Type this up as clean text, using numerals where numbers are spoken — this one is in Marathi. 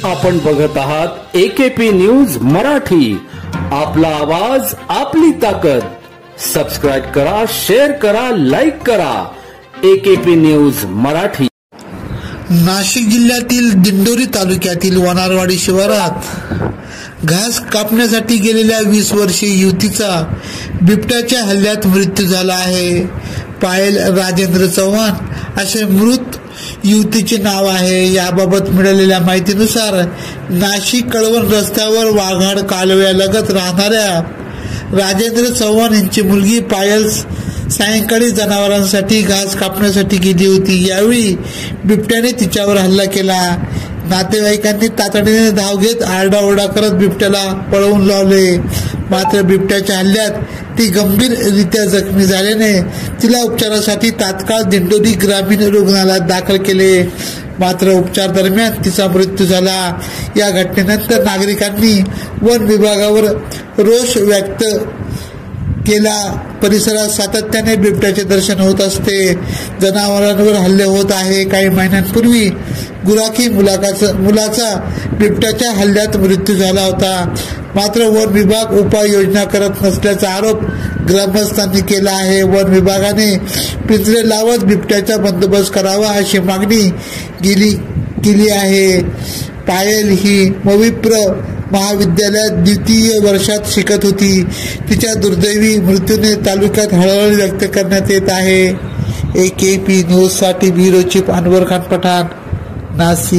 आपण बघत आहात AKP न्यूज मराठी। आपला आवाज आपली ताकद। सबस्क्राइब करा, शेअर करा, लाईक करा। AKP news Marathi. नाशिक जिल्ह्यातील दिंडोरी तालुक्यातील वनारवाडी शिवारात घास कापण्यासाठी गेलेल्या 20 वर्षीय युवतीचा बिबट्याच्या हल्ल्यात मृत्यू झाला आहे। पायल राजेंद्र चव्हाण असे मृत युवतीचे नाव आहे। याबाबत मिळालेल्या माहितीनुसार नाशिक कळवण रस्त्यावर वाघाड कालव्यालगत राहणाऱ्या राजेंद्र चव्हाण यांची मुलगी पायल सायंकाळी जनावरांसाठी घास कापण्यासाठी गेली होती। यावेळी बिबट्याने तिच्यावर हल्ला केला। नातेवाईकांनी तातडीने धाव घेत आरडाओरडा करत बिबट्याला पळवून लावले, मात्र बिबट्याच्या हल्ल्यात ती गंभीररित्या जखमी झाल्याने तिला उपचारासाठी तात्काळ दिंडोरी ग्रामीण रुग्णालयात दाखल केले, मात्र उपचार दरम्यान तिचा मृत्यू झाला। या घटनेनंतर नागरिकांनी वन विभागावर रोष व्यक्त केला। परिसरात सातत्याने बिबट्याचे दर्शन होत असते, जनावरांवर हल्ले होत आहे। काही महिन्यांपूर्वी गुराखी मुलाचा बिबट्याच्या हल्ल्यात मृत्यू झाला होता, मात्र वन विभाग उपाययोजना करत नसल्याचा आरोप ग्रामस्थांनी केला आहे। वन विभागाने पिंजरे लावत बिबट्याचा बंदोबस्त करावा अशी मागणी केली आहे। पायल ही मविप्र महाविद्यालयात द्वितीय वर्षात शिकत होती। तिच्या दुर्दैवी मृत्यूने तालुक्यात हळहळ व्यक्त करण्यात येत आहे। AKP न्यूज साठी ब्युरो चीफ अनवर खान पठाण, नाशिक।